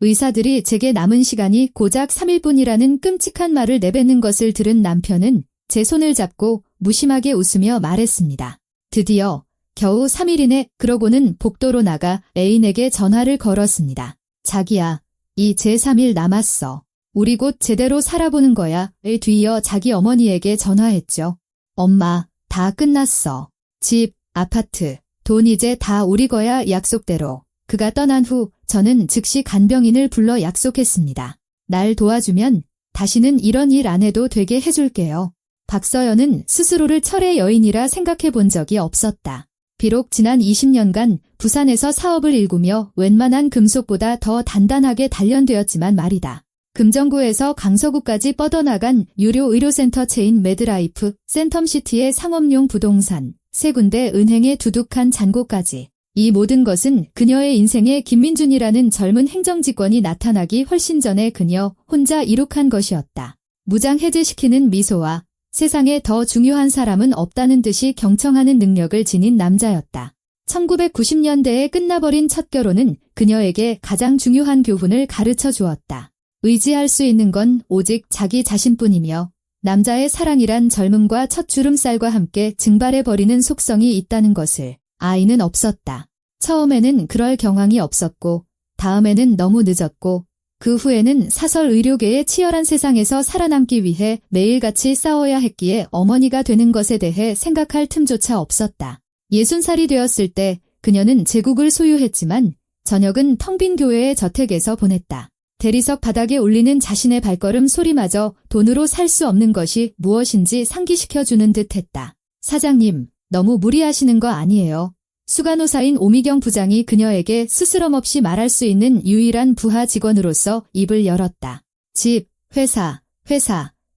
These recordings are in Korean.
의사들이 제게 남은 시간이 고작 3일뿐이라는 끔찍한 말을 내뱉는 것을 들은 남편은 제 손을 잡고 무심하게 웃으며 말했습니다. 드디어 겨우 3일이네. 그러고는 복도로 나가 애인에게 전화를 걸었습니다. 자기야, 이제 3일 남았어. 우리 곧 제대로 살아보는 거야. 에 뒤이어 자기 어머니에게 전화했죠. 엄마, 다 끝났어. 집, 아파트, 돈 이제 다 우리 거야. 약속대로. 그가 떠난 후 저는 즉시 간병인을 불러 약속했습니다. 날 도와주면 다시는 이런 일 안 해도 되게 해줄게요. 박서연은 스스로를 철의 여인이라 생각해 본 적이 없었다. 비록 지난 20년간 부산에서 사업을 일구며 웬만한 금속보다 더 단단하게 단련되었지만 말이다. 금정구에서 강서구까지 뻗어나간 유료 의료센터 체인 매드라이프, 센텀시티의 상업용 부동산, 3군데 은행의 두둑한 잔고까지. 이 모든 것은 그녀의 인생에 김민준이라는 젊은 행정직원이 나타나기 훨씬 전에 그녀 혼자 이룩한 것이었다. 무장해제시키는 미소와 세상에 더 중요한 사람은 없다는 듯이 경청하는 능력을 지닌 남자였다. 1990년대에 끝나버린 첫 결혼은 그녀에게 가장 중요한 교훈을 가르쳐 주었다. 의지할 수 있는 건 오직 자기 자신뿐이며 남자의 사랑이란 젊음과 첫 주름살과 함께 증발해버리는 속성이 있다는 것을. 아이는 없었다. 처음에는 그럴 경황이 없었고 다음에는 너무 늦었고 그 후에는 사설 의료계의 치열한 세상에서 살아남기 위해 매일같이 싸워야 했기에 어머니가 되는 것에 대해 생각할 틈조차 없었다. 60살이 되었을 때 그녀는 제국을 소유했지만 저녁은 텅 빈 교회의 저택에서 보냈다. 대리석 바닥에 울리는 자신의 발걸음 소리마저 돈으로 살 수 없는 것이 무엇인지 상기시켜주는 듯했다. 사장님, 너무 무리하시는 거 아니에요. 수간호사인 오미경 부장이 그녀에게 스스럼 없이 말할 수 있는 유일한 부하 직원으로서 입을 열었다. 집, 회사,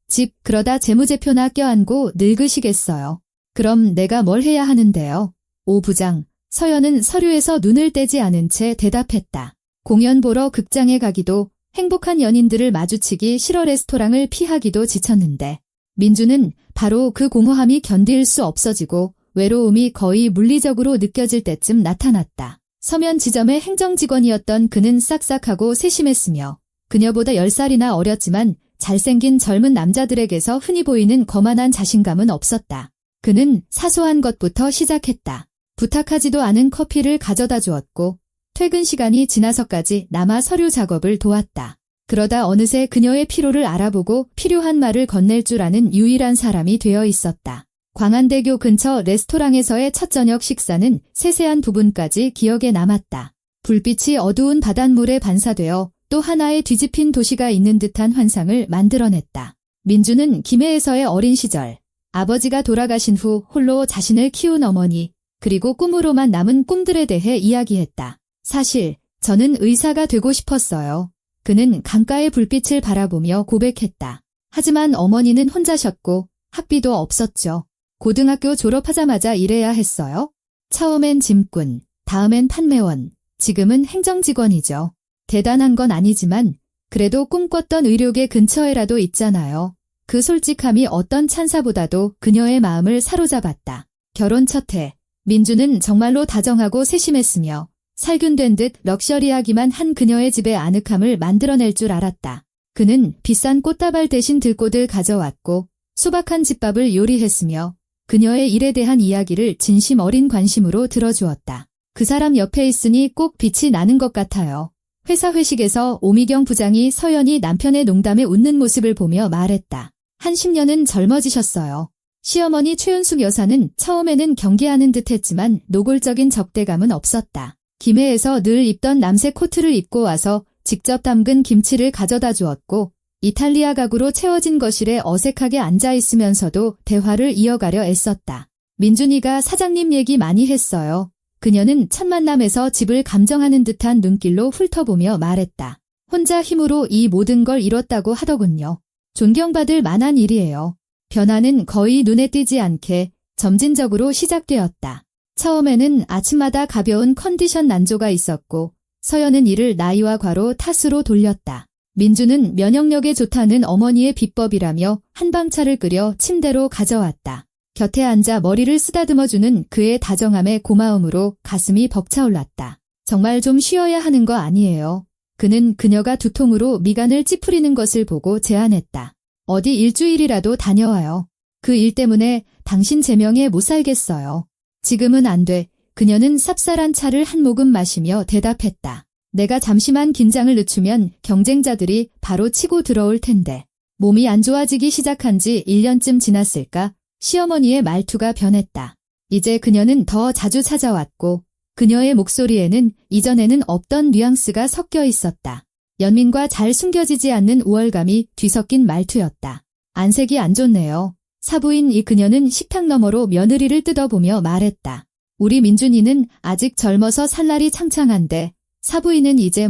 집 그러다 재무제표나 껴안고 늙으시겠어요. 그럼 내가 뭘 해야 하는데요? 오 부장, 서연은 서류에서 눈을 떼지 않은 채 대답했다. 공연 보러 극장에 가기도 행복한 연인들을 마주치기 싫어 레스토랑을 피하기도 지쳤는데 민주는 바로 그 공허함이 견딜 수 없어지고 외로움이 거의 물리적으로 느껴질 때쯤 나타났다. 서면 지점의 행정직원이었던 그는 싹싹하고 세심했으며 그녀보다 10살이나 어렸지만 잘생긴 젊은 남자들에게서 흔히 보이는 거만한 자신감은 없었다. 그는 사소한 것부터 시작했다. 부탁하지도 않은 커피를 가져다 주었고 퇴근 시간이 지나서까지 남아 서류 작업을 도왔다. 그러다 어느새 그녀의 피로를 알아보고 필요한 말을 건넬 줄 아는 유일한 사람이 되어 있었다. 광안대교 근처 레스토랑에서의 첫 저녁 식사는 세세한 부분까지 기억에 남았다. 불빛이 어두운 바닷물에 반사되어 또 하나의 뒤집힌 도시가 있는 듯한 환상을 만들어냈다. 민주는 김해에서의 어린 시절, 아버지가 돌아가신 후 홀로 자신을 키운 어머니, 그리고 꿈으로만 남은 꿈들에 대해 이야기했다. 사실 저는 의사가 되고 싶었어요. 그는 강가의 불빛을 바라보며 고백했다. 하지만 어머니는 혼자셨고 학비도 없었죠. 고등학교 졸업하자마자 일해야 했어요. 처음엔 짐꾼, 다음엔 판매원, 지금은 행정직원이죠. 대단한 건 아니지만 그래도 꿈꿨던 의료계 근처에라도 있잖아요. 그 솔직함이 어떤 찬사보다도 그녀의 마음을 사로잡았다. 결혼 첫 해, 민주는 정말로 다정하고 세심했으며 살균된 듯 럭셔리하기만 한 그녀의 집의 아늑함을 만들어낼 줄 알았다. 그는 비싼 꽃다발 대신 들꽃을 가져왔고 소박한 집밥을 요리했으며 그녀의 일에 대한 이야기를 진심 어린 관심으로 들어주었다. 그 사람 옆에 있으니 꼭 빛이 나는 것 같아요. 회사 회식에서 오미경 부장이 서연이 남편의 농담에 웃는 모습을 보며 말했다. 한 10년은 젊어지셨어요. 시어머니 최은숙 여사는 처음에는 경계하는 듯했지만 노골적인 적대감은 없었다. 김해에서 늘 입던 남색 코트를 입고 와서 직접 담근 김치를 가져다 주었고 이탈리아 가구로 채워진 거실에 어색하게 앉아있으면서도 대화를 이어가려 애썼다. 민준이가 사장님 얘기 많이 했어요. 그녀는 첫 만남에서 집을 감정하는 듯한 눈길로 훑어보며 말했다. 혼자 힘으로 이 모든 걸 이뤘다고 하더군요. 존경받을 만한 일이에요. 변화는 거의 눈에 띄지 않게 점진적으로 시작되었다. 처음에는 아침마다 가벼운 컨디션 난조가 있었고 서연은 이를 나이와 과로 탓으로 돌렸다. 민주는 면역력에 좋다는 어머니의 비법이라며 한방차를 끓여 침대로 가져왔다. 곁에 앉아 머리를 쓰다듬어주는 그의 다정함에 고마움으로 가슴이 벅차올랐다. 정말 좀 쉬어야 하는 거 아니에요. 그는 그녀가 두통으로 미간을 찌푸리는 것을 보고 제안했다. 어디 일주일이라도 다녀와요. 그 일 때문에 당신 제명에 못 살겠어요. 지금은 안 돼. 그녀는 쌉쌀한 차를 한 모금 마시며 대답했다. 내가 잠시만 긴장을 늦추면 경쟁자들이 바로 치고 들어올 텐데. 몸이 안 좋아지기 시작한 지 1년쯤 지났을까? 시어머니의 말투가 변했다. 이제 그녀는 더 자주 찾아왔고 그녀의 목소리에는 이전에는 없던 뉘앙스가 섞여 있었다. 연민과 잘 숨겨지지 않는 우월감이 뒤섞인 말투였다. 안색이 안 좋네요. 사부인 이 그녀는 식탁 너머로 며느리를 뜯어보며 말했다. 우리 민준이는 아직 젊어서 살 날이 창창한데 사부인은 이제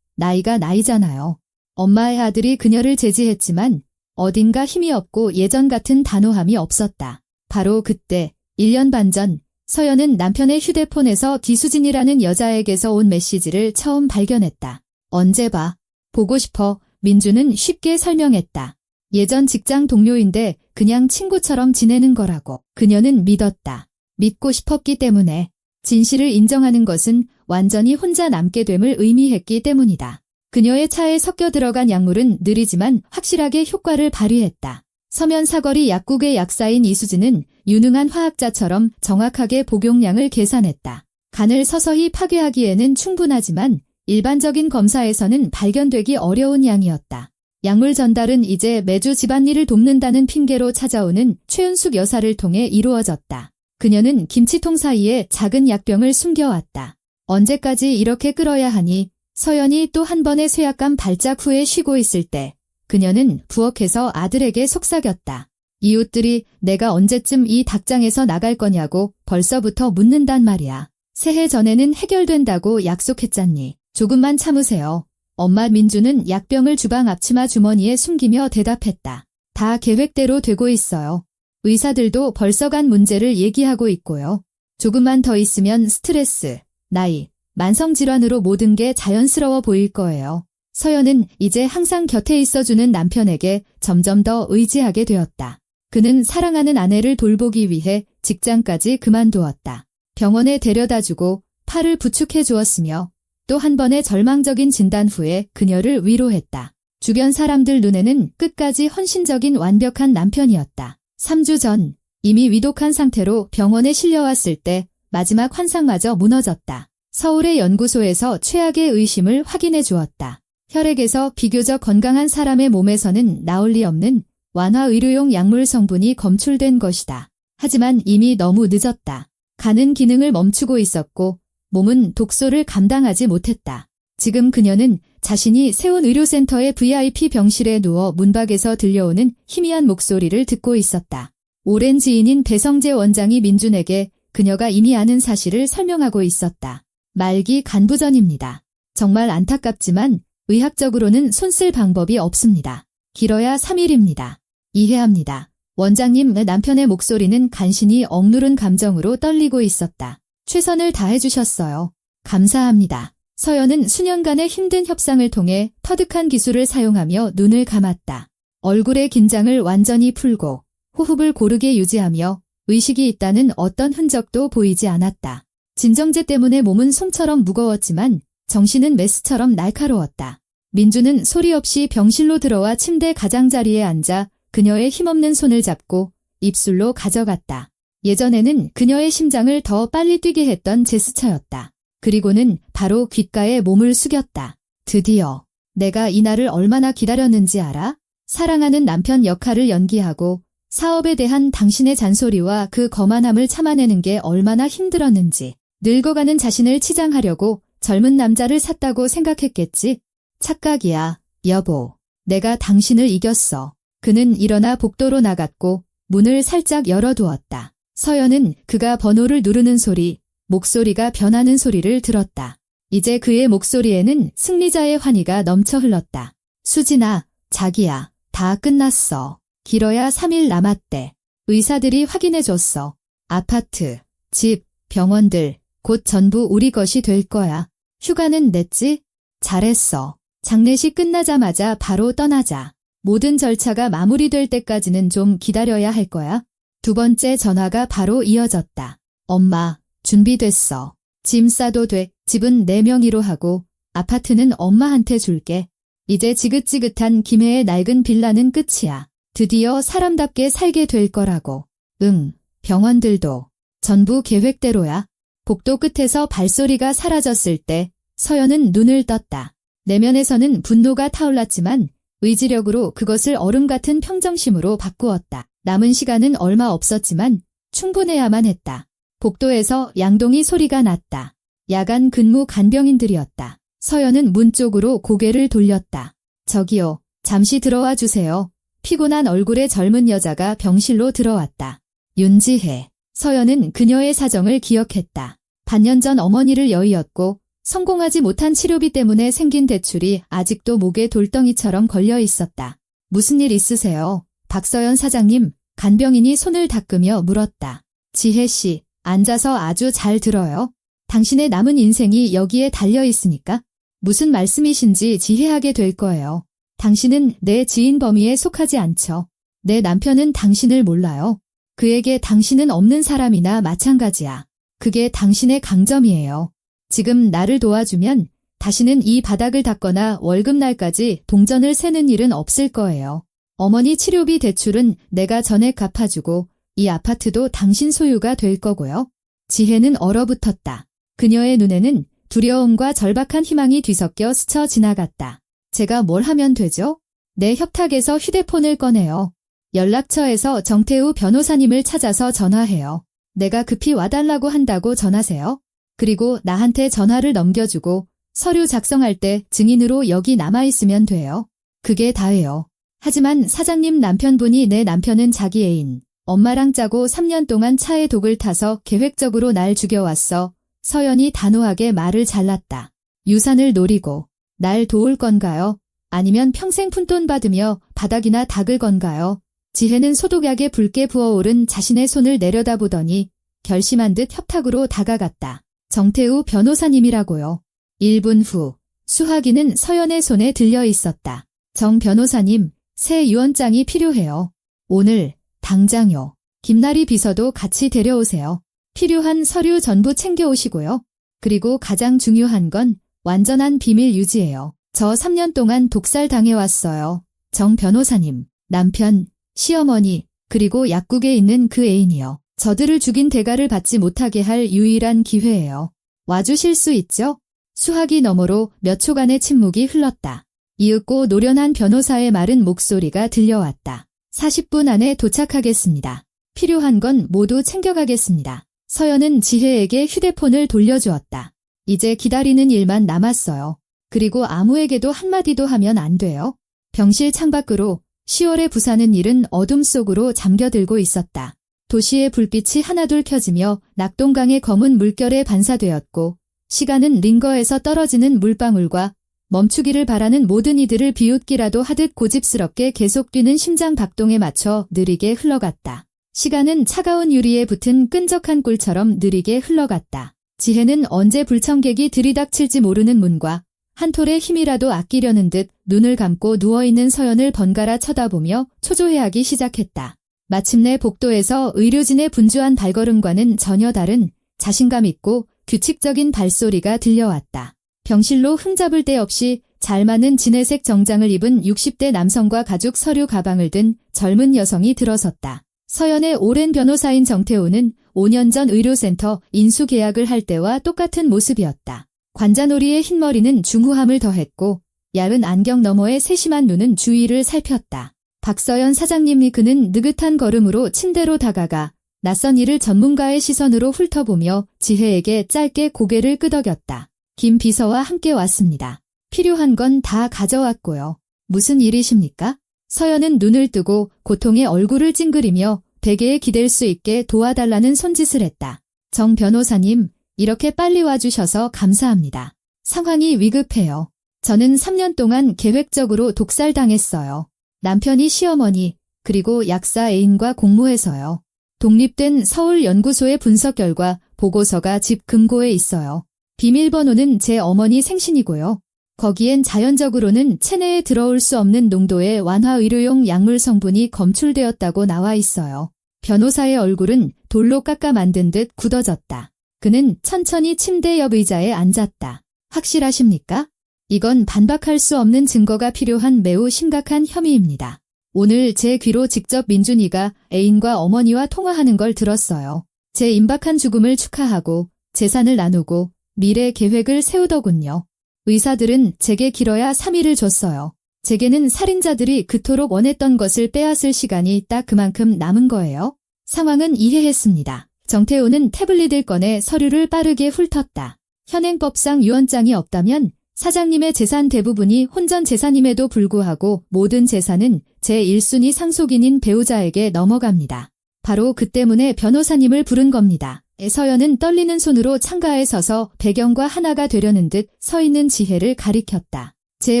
나이가 나이잖아요. 엄마의 아들이 그녀를 제지했지만 어딘가 힘이 없고 예전 같은 단호함이 없었다. 바로 그때 1년 반 전 서연은 남편의 휴대폰에서 기수진이라는 여자에게서 온 메시지를 처음 발견했다. 언제 봐? 보고 싶어. 민주는 쉽게 설명했다. 예전 직장 동료인데 그냥 친구처럼 지내는 거라고. 그녀는 믿었다. 믿고 싶었기 때문에. 진실을 인정하는 것은 완전히 혼자 남게 됨을 의미했기 때문이다. 그녀의 차에 섞여 들어간 약물은 느리지만 확실하게 효과를 발휘했다. 서면 사거리 약국의 약사인 이수진은 유능한 화학자처럼 정확하게 복용량을 계산했다. 간을 서서히 파괴하기에는 충분하지만 일반적인 검사에서는 발견되기 어려운 양이었다. 약물 전달은 이제 매주 집안일을 돕는다는 핑계로 찾아오는 최은숙 여사를 통해 이루어졌다. 그녀는 김치통 사이에 작은 약병을 숨겨왔다. 언제까지 이렇게 끌어야 하니? 서연이 또 한 번의 쇠약감 발작 후에 쉬고 있을 때 그녀는 부엌에서 아들에게 속삭였다. 이웃들이 내가 언제쯤 이 닭장에서 나갈 거냐고 벌써부터 묻는단 말이야. 새해 전에는 해결된다고 약속했잖니. 조금만 참으세요. 엄마. 민주는 약병을 주방 앞치마 주머니에 숨기며 대답했다. 다 계획대로 되고 있어요. 의사들도 벌써 간 문제를 얘기하고 있고요. 조금만 더 있으면 스트레스, 나이, 만성질환으로 모든 게 자연스러워 보일 거예요. 서연은 이제 항상 곁에 있어주는 남편에게 점점 더 의지하게 되었다. 그는 사랑하는 아내를 돌보기 위해 직장까지 그만두었다. 병원에 데려다주고 팔을 부축해 주었으며 또 한 번의 절망적인 진단 후에 그녀를 위로했다. 주변 사람들 눈에는 끝까지 헌신적인 완벽한 남편이었다. 3주 전 이미 위독한 상태로 병원에 실려왔을 때 마지막 환상마저 무너졌다. 서울의 연구소에서 최악의 의심을 확인해 주었다. 혈액에서 비교적 건강한 사람의 몸에서는 나올 리 없는 완화 의료용 약물 성분이 검출된 것이다. 하지만 이미 너무 늦었다. 간은 기능을 멈추고 있었고 몸은 독소를 감당하지 못했다. 지금 그녀는 자신이 세운 의료센터의 VIP 병실에 누워 문밖에서 들려오는 희미한 목소리를 듣고 있었다. 오랜 지인인 배성재 원장이 민준에게 그녀가 이미 아는 사실을 설명하고 있었다. 말기 간부전입니다. 정말 안타깝지만 의학적으로는 손쓸 방법이 없습니다. 길어야 3일입니다. 이해합니다. 원장님. 남편의 목소리는 간신히 억누른 감정으로 떨리고 있었다. 최선을 다해주셨어요. 감사합니다. 서연은 수년간의 힘든 협상을 통해 터득한 기술을 사용하며 눈을 감았다. 얼굴의 긴장을 완전히 풀고 호흡을 고르게 유지하며 의식이 있다는 어떤 흔적도 보이지 않았다. 진정제 때문에 몸은 솜처럼 무거웠지만 정신은 메스처럼 날카로웠다. 민주는 소리 없이 병실로 들어와 침대 가장자리에 앉아 그녀의 힘없는 손을 잡고 입술로 가져갔다. 예전에는 그녀의 심장을 더 빨리 뛰게 했던 제스처였다. 그리고는 바로 귓가에 몸을 숙였다. 드디어 내가 이 날을 얼마나 기다렸는지 알아? 사랑하는 남편 역할을 연기하고 사업에 대한 당신의 잔소리와 그 거만함을 참아내는 게 얼마나 힘들었는지. 늙어가는 자신을 치장하려고 젊은 남자를 샀다고 생각했겠지? 착각이야, 여보. 내가 당신을 이겼어. 그는 일어나 복도로 나갔고 문을 살짝 열어두었다. 서연은 그가 번호를 누르는 소리, 목소리가 변하는 소리를 들었다. 이제 그의 목소리에는 승리자의 환희가 넘쳐 흘렀다. 수진아, 자기야, 다 끝났어. 길어야 3일 남았대. 의사들이 확인해줬어. 아파트, 집, 병원들, 곧 전부 우리 것이 될 거야. 휴가는 냈지? 잘했어. 장례식 끝나자마자 바로 떠나자. 모든 절차가 마무리될 때까지는 좀 기다려야 할 거야. 두 번째 전화가 바로 이어졌다. 엄마, 준비됐어. 짐 싸도 돼. 집은 내 명의로 하고 아파트는 엄마한테 줄게. 이제 지긋지긋한 김해의 낡은 빌라는 끝이야. 드디어 사람답게 살게 될 거라고. 응, 병원들도. 전부 계획대로야. 복도 끝에서 발소리가 사라졌을 때 서연은 눈을 떴다. 내면에서는 분노가 타올랐지만 의지력으로 그것을 얼음 같은 평정심으로 바꾸었다. 남은 시간은 얼마 없었지만 충분해야만 했다. 복도에서 양동이 소리가 났다. 야간 근무 간병인들이었다. 서연은 문 쪽으로 고개를 돌렸다. 저기요, 잠시 들어와 주세요. 피곤한 얼굴의 젊은 여자가 병실로 들어왔다. 윤지혜. 서연은 그녀의 사정을 기억했다. 반년 전 어머니를 여의었고 성공하지 못한 치료비 때문에 생긴 대출이 아직도 목에 돌덩이처럼 걸려 있었다. 무슨 일 있으세요? 박서연 사장님, 간병인이 손을 닦으며 물었다. 지혜 씨, 앉아서 아주 잘 들어요. 당신의 남은 인생이 여기에 달려 있으니까. 무슨 말씀이신지 지혜하게 될 거예요. 당신은 내 지인 범위에 속하지 않죠. 내 남편은 당신을 몰라요. 그에게 당신은 없는 사람이나 마찬가지야. 그게 당신의 강점이에요. 지금 나를 도와주면 다시는 이 바닥을 닦거나 월급날까지 동전을 세는 일은 없을 거예요. 어머니 치료비 대출은 내가 전액 갚아주고 이 아파트도 당신 소유가 될 거고요. 지혜는 얼어붙었다. 그녀의 눈에는 두려움과 절박한 희망이 뒤섞여 스쳐 지나갔다. 제가 뭘 하면 되죠? 내 협탁에서 휴대폰을 꺼내요. 연락처에서 정태우 변호사님을 찾아서 전화해요. 내가 급히 와달라고 한다고 전하세요. 그리고 나한테 전화를 넘겨주고 서류 작성할 때 증인으로 여기 남아있으면 돼요. 그게 다예요. 하지만 사장님 남편분이 내 남편은 자기 애인, 엄마랑 짜고 3년 동안 차에 독을 타서 계획적으로 날 죽여왔어. 서연이 단호하게 말을 잘랐다. 유산을 노리고 날 도울 건가요? 아니면 평생 푼돈 받으며 바닥이나 닦을 건가요? 지혜는 소독약에 붉게 부어오른 자신의 손을 내려다보더니 결심한 듯 협탁으로 다가갔다. 정태우 변호사님이라고요. 1분 후 수화기는 서연의 손에 들려 있었다. 정 변호사님, 새 유언장이 필요해요. 오늘 당장요. 김나리 비서도 같이 데려오세요. 필요한 서류 전부 챙겨오시고요. 그리고 가장 중요한 건 완전한 비밀 유지예요. 저 3년 동안 독살 당해왔어요. 정 변호사님, 남편, 시어머니, 그리고 약국에 있는 그 애인이요. 저들을 죽인 대가를 받지 못하게 할 유일한 기회예요. 와주실 수 있죠? 수화기 너머로 몇 초간의 침묵이 흘렀다. 이윽고 노련한 변호사의 마른 목소리가 들려왔다. 40분 안에 도착하겠습니다. 필요한 건 모두 챙겨가겠습니다. 서연은 지혜에게 휴대폰을 돌려주었다. 이제 기다리는 일만 남았어요. 그리고 아무에게도 한마디도 하면 안 돼요. 병실 창밖으로 10월의 부산은 이른 어둠 속으로 잠겨들고 있었다. 도시의 불빛이 하나둘 켜지며 낙동강의 검은 물결에 반사되었고 시간은 링거에서 떨어지는 물방울과 멈추기를 바라는 모든 이들을 비웃기라도 하듯 고집스럽게 계속 뛰는 심장 박동에 맞춰 느리게 흘러갔다. 시간은 차가운 유리에 붙은 끈적한 꿀처럼 느리게 흘러갔다. 지혜는 언제 불청객이 들이닥칠지 모르는 문과 한 톨의 힘이라도 아끼려는 듯 눈을 감고 누워있는 서연을 번갈아 쳐다보며 초조해하기 시작했다. 마침내 복도에서 의료진의 분주한 발걸음과는 전혀 다른 자신감 있고 규칙적인 발소리가 들려왔다. 병실로 흠잡을 데 없이 잘 맞는 진회색 정장을 입은 60대 남성과 가죽 서류 가방을 든 젊은 여성이 들어섰다. 서연의 오랜 변호사인 정태우는 5년 전 의료센터 인수 계약을 할 때와 똑같은 모습이었다. 관자놀이의 흰머리는 중후함을 더했고 얇은 안경 너머의 세심한 눈은 주위를 살폈다. 박서연 사장님이 그는 느긋한 걸음으로 침대로 다가가 낯선 일을 전문가의 시선으로 훑어보며 지혜에게 짧게 고개를 끄덕였다. 김 비서와 함께 왔습니다. 필요한 건 다 가져왔고요. 무슨 일이십니까? 서연은 눈을 뜨고 고통에 얼굴을 찡그리며 베개에 기댈 수 있게 도와달라는 손짓을 했다. 정 변호사님, 이렇게 빨리 와주셔서 감사합니다. 상황이 위급해요. 저는 3년 동안 계획적으로 독살당했어요. 남편이 시어머니, 그리고 약사 애인과 공모해서요. 독립된 서울연구소의 분석 결과 보고서가 집 금고에 있어요. 비밀번호는 제 어머니 생신이고요. 거기엔 자연적으로는 체내에 들어올 수 없는 농도의 완화 의료용 약물 성분이 검출되었다고 나와 있어요. 변호사의 얼굴은 돌로 깎아 만든 듯 굳어졌다. 그는 천천히 침대 옆 의자에 앉았다. 확실하십니까? 이건 반박할 수 없는 증거가 필요한 매우 심각한 혐의입니다. 오늘 제 귀로 직접 민준이가 애인과 어머니와 통화하는 걸 들었어요. 제 임박한 죽음을 축하하고 재산을 나누고 미래 계획을 세우더군요. 의사들은 제게 길어야 3일을 줬어요. 제게는 살인자들이 그토록 원했던 것을 빼앗을 시간이 딱 그만큼 남은 거예요. 상황은 이해했습니다. 정태우는 태블릿을 꺼내 서류를 빠르게 훑었다. 현행법상 유언장이 없다면 사장님의 재산 대부분이 혼전 재산임에도 불구하고 모든 재산은 제1순위 상속인인 배우자에게 넘어갑니다. 바로 그 때문에 변호사님을 부른 겁니다. 서연은 떨리는 손으로 창가에 서서 배경과 하나가 되려는 듯 서 있는 지혜를 가리켰다. 제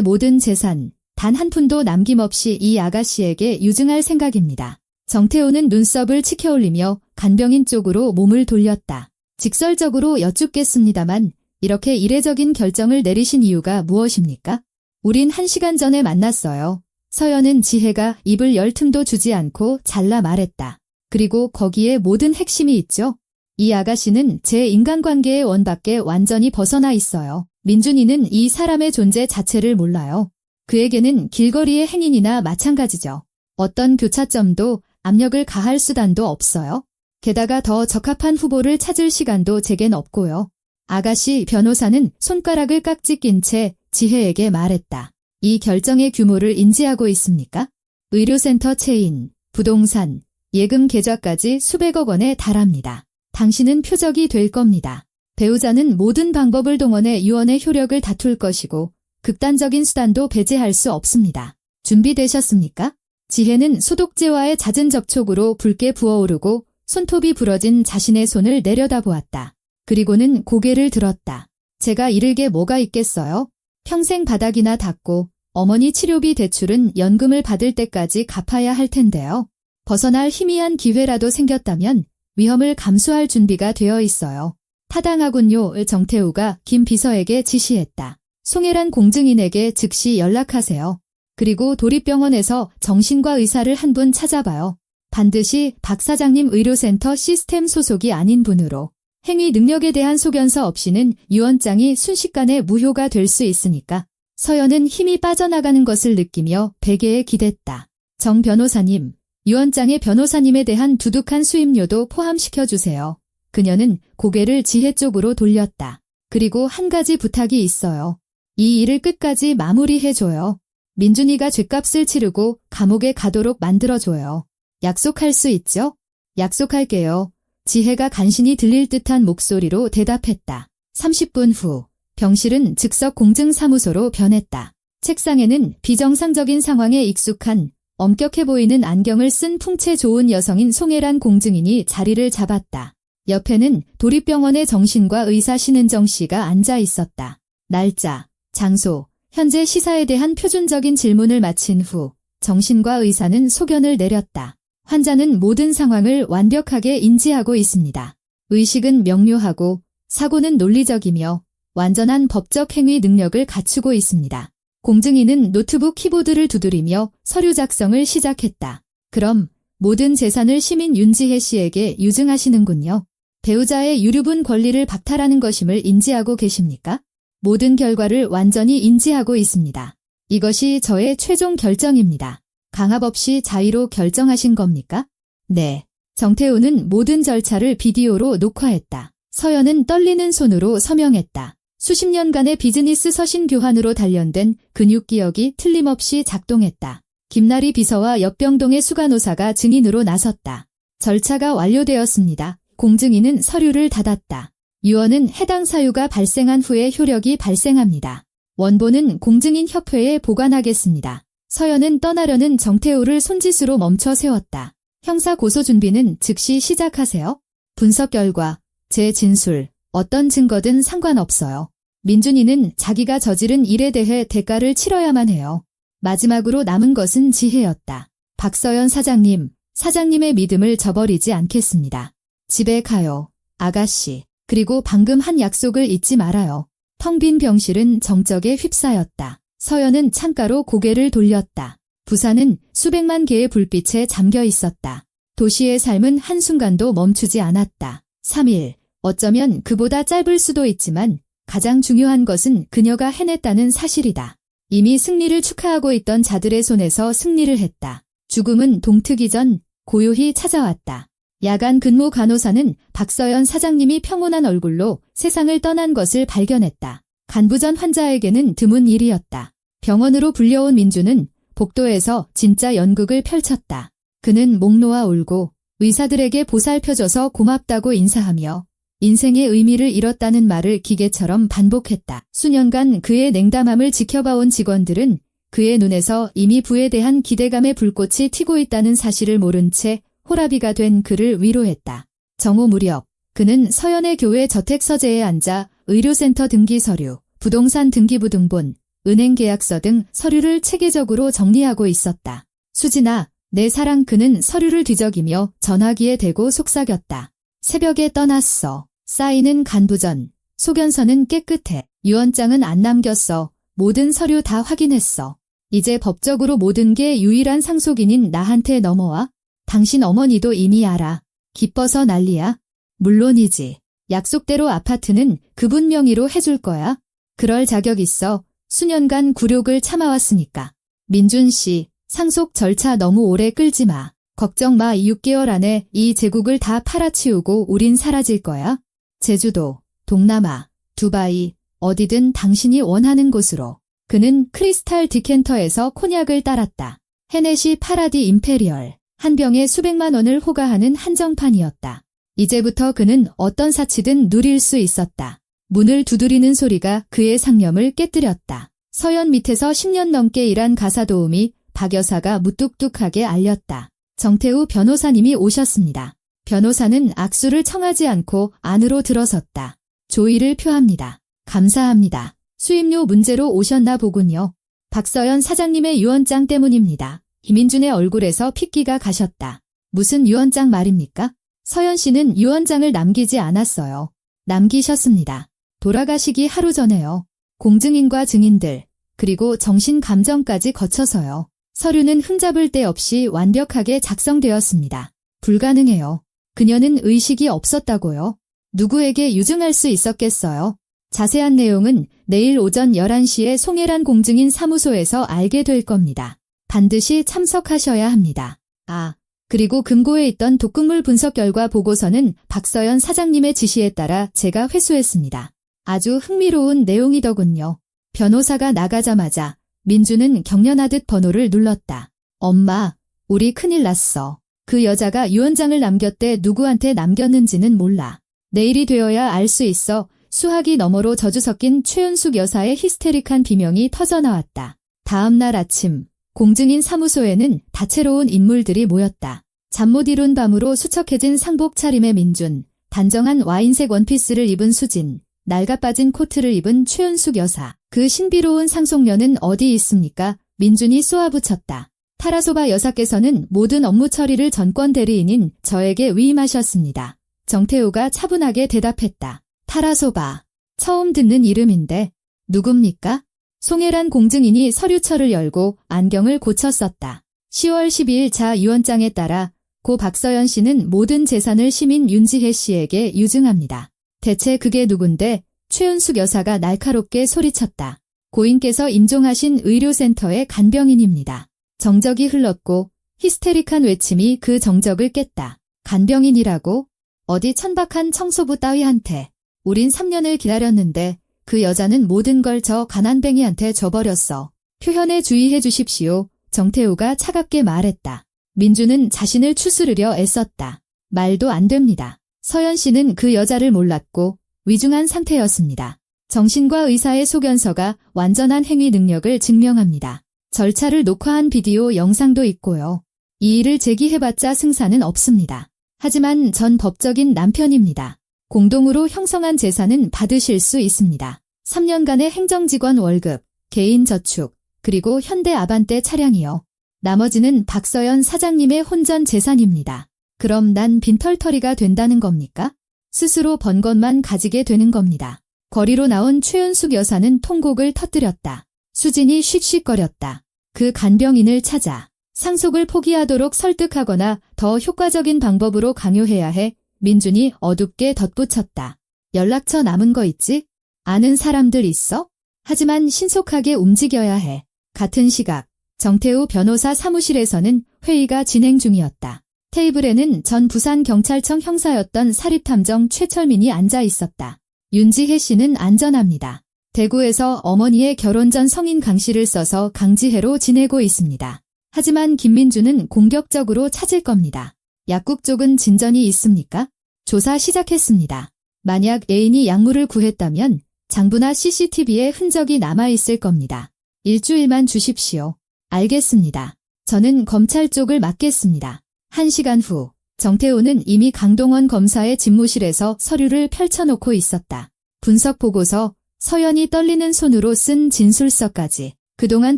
모든 재산, 단 한 푼도 남김없이 이 아가씨에게 유증할 생각입니다. 정태호는 눈썹을 치켜올리며 간병인 쪽으로 몸을 돌렸다. 직설적으로 여쭙겠습니다만 이렇게 이례적인 결정을 내리신 이유가 무엇입니까? 우린 1시간 전에 만났어요. 서연은 지혜가 입을 열 틈도 주지 않고 잘라 말했다. 그리고 거기에 모든 핵심이 있죠. 이 아가씨는 제 인간관계의 원밖에 완전히 벗어나 있어요. 민준이는 이 사람의 존재 자체를 몰라요. 그에게는 길거리의 행인이나 마찬가지죠. 어떤 교차점도 압력을 가할 수단도 없어요. 게다가 더 적합한 후보를 찾을 시간도 제겐 없고요. 아가씨 변호사는 손가락을 깍지 낀 채 지혜에게 말했다. 이 결정의 규모를 인지하고 있습니까? 의료센터 체인, 부동산, 예금 계좌까지 수백억 원에 달합니다. 당신은 표적이 될 겁니다. 배우자는 모든 방법을 동원해 유언의 효력을 다툴 것이고 극단적인 수단도 배제할 수 없습니다. 준비되셨습니까? 지혜는 소독제와의 잦은 접촉으로 붉게 부어오르고 손톱이 부러진 자신의 손을 내려다보았다. 그리고는 고개를 들었다. 제가 잃을 게 뭐가 있겠어요? 평생 바닥이나 닦고 어머니 치료비 대출은 연금을 받을 때까지 갚아야 할 텐데요. 벗어날 희미한 기회라도 생겼다면 위험을 감수할 준비가 되어 있어요. 타당하군요. 정태우가 김 비서에게 지시했다. 송혜란 공증인에게 즉시 연락하세요. 그리고 도립병원에서 정신과 의사를 한 분 찾아봐요. 반드시 박 사장님 의료센터 시스템 소속이 아닌 분으로. 행위 능력에 대한 소견서 없이는 유언장이 순식간에 무효가 될 수 있으니까. 서연은 힘이 빠져나가는 것을 느끼며 베개에 기댔다. 정 변호사님, 유언장에 변호사님에 대한 두둑한 수임료도 포함시켜주세요. 그녀는 고개를 지혜 쪽으로 돌렸다. 그리고 한 가지 부탁이 있어요. 이 일을 끝까지 마무리해줘요. 민준이가 죗값을 치르고 감옥에 가도록 만들어줘요. 약속할 수 있죠? 약속할게요. 지혜가 간신히 들릴 듯한 목소리로 대답했다. 30분 후 병실은 즉석 공증사무소로 변했다. 책상에는 비정상적인 상황에 익숙한 엄격해 보이는 안경을 쓴 풍채 좋은 여성인 송혜란 공증인이 자리를 잡았다. 옆에는 도립병원의 정신과 의사 신은정 씨가 앉아 있었다. 날짜, 장소, 현재 시사에 대한 표준적인 질문을 마친 후 정신과 의사는 소견을 내렸다. 환자는 모든 상황을 완벽하게 인지하고 있습니다. 의식은 명료하고 사고는 논리적이며 완전한 법적 행위 능력을 갖추고 있습니다. 공증인은 노트북 키보드를 두드리며 서류 작성을 시작했다. 그럼 모든 재산을 시민 윤지혜 씨에게 유증하시는군요. 배우자의 유류분 권리를 박탈하는 것임을 인지하고 계십니까? 모든 결과를 완전히 인지하고 있습니다. 이것이 저의 최종 결정입니다. 강압 없이 자의로 결정하신 겁니까? 네. 정태우는 모든 절차를 비디오로 녹화했다. 서연은 떨리는 손으로 서명했다. 수십 년간의 비즈니스 서신 교환으로 단련된 근육기억이 틀림없이 작동했다. 김나리 비서와 옆병동의 수간호사가 증인으로 나섰다. 절차가 완료되었습니다. 공증인은 서류를 닫았다. 유언은 해당 사유가 발생한 후에 효력이 발생합니다. 원본은 공증인 협회에 보관하겠습니다. 서연은 떠나려는 정태우를 손짓으로 멈춰 세웠다. 형사 고소 준비는 즉시 시작하세요. 분석 결과, 제 진술, 어떤 증거든 상관없어요. 민준이는 자기가 저지른 일에 대해 대가를 치러야만 해요. 마지막으로 남은 것은 지혜였다. 박서연 사장님, 사장님의 믿음을 저버리지 않겠습니다. 집에 가요, 아가씨. 그리고 방금 한 약속을 잊지 말아요. 텅 빈 병실은 정적에 휩싸였다. 서연은 창가로 고개를 돌렸다. 부산은 수백만 개의 불빛에 잠겨 있었다. 도시의 삶은 한순간도 멈추지 않았다. 3일, 어쩌면 그보다 짧을 수도 있지만 가장 중요한 것은 그녀가 해냈다는 사실이다. 이미 승리를 축하하고 있던 자들의 손에서 승리를 했다. 죽음은 동트기 전 고요히 찾아왔다. 야간 근무 간호사는 박서연 사장님이 평온한 얼굴로 세상을 떠난 것을 발견했다. 간부전 환자에게는 드문 일이었다. 병원으로 불려온 민주는 복도에서 진짜 연극을 펼쳤다. 그는 목 놓아 울고 의사들에게 보살펴줘서 고맙다고 인사하며 인생의 의미를 잃었다는 말을 기계처럼 반복했다. 수년간 그의 냉담함을 지켜봐온 직원들은 그의 눈에서 이미 부에 대한 기대감의 불꽃이 튀고 있다는 사실을 모른 채 호라비가 된 그를 위로했다. 정오 무렵 그는 서연의 교회 저택서재에 앉아 의료센터 등기 서류, 부동산 등기부 등본, 은행 계약서 등 서류를 체계적으로 정리하고 있었다. 수진아, 내 사랑. 그는 서류를 뒤적이며 전화기에 대고 속삭였다. 새벽에 떠났어. 사인은 간부전, 소견서는 깨끗해. 유언장은 안 남겼어. 모든 서류 다 확인했어. 이제 법적으로 모든 게 유일한 상속인인 나한테 넘어와. 당신 어머니도 이미 알아. 기뻐서 난리야. 물론이지. 약속대로 아파트는 그분 명의로 해줄 거야. 그럴 자격 있어. 수년간 굴욕을 참아왔으니까. 민준 씨, 상속 절차 너무 오래 끌지 마. 걱정 마. 6개월 안에 이 제국을 다 팔아치우고 우린 사라질 거야. 제주도, 동남아, 두바이, 어디든 당신이 원하는 곳으로. 그는 크리스탈 디켄터에서 코냑을 따랐다. 헤네시 파라디 임페리얼. 한 병에 수백만 원을 호가하는 한정판이었다. 이제부터 그는 어떤 사치든 누릴 수 있었다. 문을 두드리는 소리가 그의 상념을 깨뜨렸다. 서연 밑에서 10년 넘게 일한 가사 도우미 박 여사가 무뚝뚝하게 알렸다. 정태우 변호사님이 오셨습니다. 변호사는 악수를 청하지 않고 안으로 들어섰다. 조의를 표합니다. 감사합니다. 수임료 문제로 오셨나 보군요. 박서연 사장님의 유언장 때문입니다. 김민준의 얼굴에서 핏기가 가셨다. 무슨 유언장 말입니까? 서연 씨는 유언장을 남기지 않았어요. 남기셨습니다. 돌아가시기 하루 전에요. 공증인과 증인들, 그리고 정신 감정까지 거쳐서요. 서류는 흠잡을 데 없이 완벽하게 작성되었습니다. 불가능해요. 그녀는 의식이 없었다고요. 누구에게 유증할 수 있었겠어요? 자세한 내용은 내일 오전 11시에 송혜란 공증인 사무소에서 알게 될 겁니다. 반드시 참석하셔야 합니다. 아, 그리고 금고에 있던 독극물 분석 결과 보고서는 박서연 사장님의 지시에 따라 제가 회수했습니다. 아주 흥미로운 내용이더군요. 변호사가 나가자마자 민주는 경련하듯 번호를 눌렀다. 엄마, 우리 큰일 났어. 그 여자가 유언장을 남겼대. 누구한테 남겼는지는 몰라. 내일이 되어야 알 수 있어. 수화기 너머로 저주 섞인 최은숙 여사의 히스테릭한 비명이 터져나왔다. 다음 날 아침 공증인 사무소에는 다채로운 인물들이 모였다. 잠 못 이룬 밤으로 수척해진 상복 차림의 민준, 단정한 와인색 원피스를 입은 수진, 낡아 빠진 코트를 입은 최은숙 여사. 그 신비로운 상속녀는 어디 있습니까? 민준이 쏘아붙였다. 타라소바 여사께서는 모든 업무 처리를 전권 대리인인 저에게 위임하셨습니다. 정태우가 차분하게 대답했다. 타라소바. 처음 듣는 이름인데 누굽니까? 송혜란 공증인이 서류철을 열고 안경을 고쳐 썼다. 10월 12일 자 유언장에 따라 고 박서연 씨는 모든 재산을 시민 윤지혜 씨에게 유증합니다. 대체 그게 누군데? 최은숙 여사가 날카롭게 소리쳤다. 고인께서 임종하신 의료센터의 간병인입니다. 정적이 흘렀고 히스테릭한 외침이 그 정적을 깼다. 간병인이라고? 어디 천박한 청소부 따위한테. 우린 3년을 기다렸는데 그 여자는 모든 걸 저 가난뱅이한테 줘버렸어. 표현에 주의해 주십시오. 정태우가 차갑게 말했다. 민주는 자신을 추스르려 애썼다. 말도 안 됩니다. 서연 씨는 그 여자를 몰랐고 위중한 상태였습니다. 정신과 의사의 소견서가 완전한 행위 능력을 증명합니다. 절차를 녹화한 비디오 영상도 있고요. 이 일을 제기해봤자 승산은 없습니다. 하지만 전 법적인 남편입니다. 공동으로 형성한 재산은 받으실 수 있습니다. 3년간의 행정직원 월급, 개인 저축, 그리고 현대 아반떼 차량이요. 나머지는 박서연 사장님의 혼전 재산입니다. 그럼 난 빈털터리가 된다는 겁니까? 스스로 번 것만 가지게 되는 겁니다. 거리로 나온 최은숙 여사는 통곡을 터뜨렸다. 수진이 쉿쉿거렸다. 그 간병인을 찾아 상속을 포기하도록 설득하거나 더 효과적인 방법으로 강요해야 해. 민준이 어둡게 덧붙였다. 연락처 남은 거 있지? 아는 사람들 있어? 하지만 신속하게 움직여야 해. 같은 시각, 정태우 변호사 사무실에서는 회의가 진행 중이었다. 테이블에는 전 부산경찰청 형사였던 사립탐정 최철민이 앉아 있었다. 윤지혜 씨는 안전합니다. 대구에서 어머니의 결혼 전 성인 강씨를 써서 강지혜로 지내고 있습니다. 하지만 김민주는 공격적으로 찾을 겁니다. 약국 쪽은 진전이 있습니까? 조사 시작했습니다. 만약 애인이 약물을 구했다면 장부나 CCTV에 흔적이 남아있을 겁니다. 일주일만 주십시오. 알겠습니다. 저는 검찰 쪽을 맡겠습니다. 1시간 후, 정태우는 이미 강동원 검사의 집무실에서 서류를 펼쳐놓고 있었다. 분석 보고서, 서연이 떨리는 손으로 쓴 진술서까지. 그동안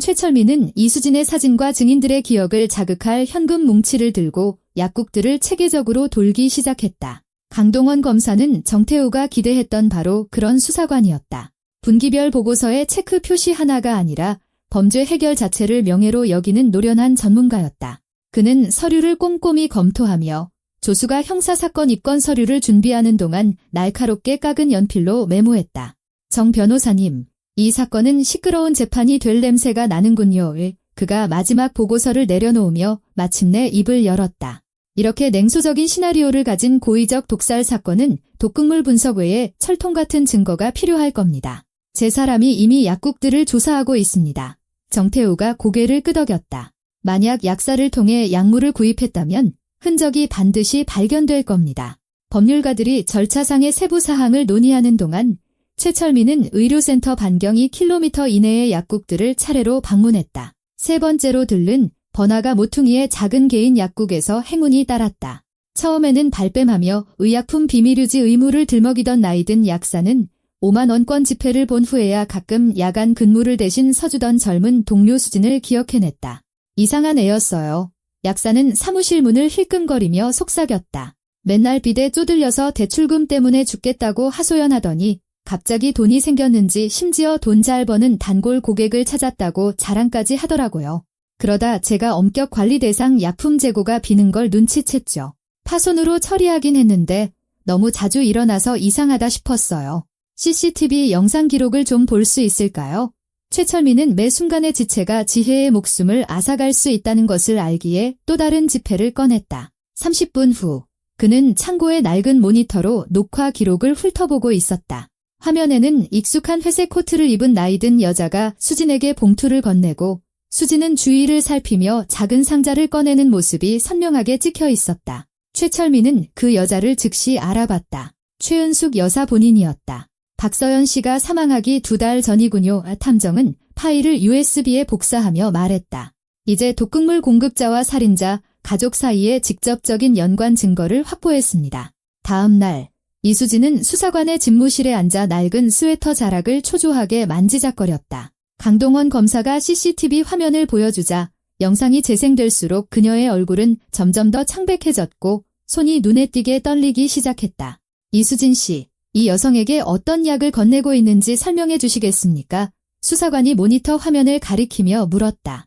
최철민은 이수진의 사진과 증인들의 기억을 자극할 현금 뭉치를 들고 약국들을 체계적으로 돌기 시작했다. 강동원 검사는 정태우가 기대했던 바로 그런 수사관이었다. 분기별 보고서의 체크 표시 하나가 아니라 범죄 해결 자체를 명예로 여기는 노련한 전문가였다. 그는 서류를 꼼꼼히 검토하며 조수가 형사사건 입건 서류를 준비하는 동안 날카롭게 깎은 연필로 메모했다. 정 변호사님, 이 사건은 시끄러운 재판이 될 냄새가 나는군요. 그가 마지막 보고서를 내려놓으며 마침내 입을 열었다. 이렇게 냉소적인 시나리오를 가진 고의적 독살 사건은 독극물 분석 외에 철통 같은 증거가 필요할 겁니다. 제 사람이 이미 약국들을 조사하고 있습니다. 정태우가 고개를 끄덕였다. 만약 약사를 통해 약물을 구입했다면 흔적이 반드시 발견될 겁니다. 법률가들이 절차상의 세부 사항을 논의하는 동안 최철민은 의료센터 반경 2km 이내의 약국들을 차례로 방문했다. 세 번째로 들른 번화가 모퉁이의 작은 개인 약국에서 행운이 따랐다. 처음에는 발뺌하며 의약품 비밀유지 의무를 들먹이던 나이든 약사는 5만 원권 지폐를 본 후에야 가끔 야간 근무를 대신 서주던 젊은 동료 수진을 기억해냈다. 이상한 애였어요. 약사는 사무실 문을 힐끔거리며 속삭였다. 맨날 빚에 쪼들려서 대출금 때문에 죽겠다고 하소연하더니 갑자기 돈이 생겼는지 심지어 돈 잘 버는 단골 고객을 찾았다고 자랑까지 하더라고요. 그러다 제가 엄격 관리 대상 약품 재고가 비는 걸 눈치챘죠. 파손으로 처리하긴 했는데 너무 자주 일어나서 이상하다 싶었어요. CCTV 영상 기록을 좀 볼 수 있을까요? 최철민은 매 순간의 지체가 지혜의 목숨을 앗아갈 수 있다는 것을 알기에 또 다른 지폐를 꺼냈다. 30분 후, 그는 창고의 낡은 모니터로 녹화 기록을 훑어보고 있었다. 화면에는 익숙한 회색 코트를 입은 나이든 여자가 수진에게 봉투를 건네고 수진은 주위를 살피며 작은 상자를 꺼내는 모습이 선명하게 찍혀 있었다. 최철민은 그 여자를 즉시 알아봤다. 최은숙 여사 본인이었다. 박서연 씨가 사망하기 2달 전이군요. 탐정은 파일을 USB에 복사하며 말했다. 이제 독극물 공급자와 살인자, 가족 사이의 직접적인 연관 증거를 확보했습니다. 다음 날, 이수진은 수사관의 집무실에 앉아 낡은 스웨터 자락을 초조하게 만지작거렸다. 강동원 검사가 CCTV 화면을 보여주자 영상이 재생될수록 그녀의 얼굴은 점점 더 창백해졌고 손이 눈에 띄게 떨리기 시작했다. 이수진 씨, 이 여성에게 어떤 약을 건네고 있는지 설명해 주시겠습니까? 수사관이 모니터 화면을 가리키며 물었다.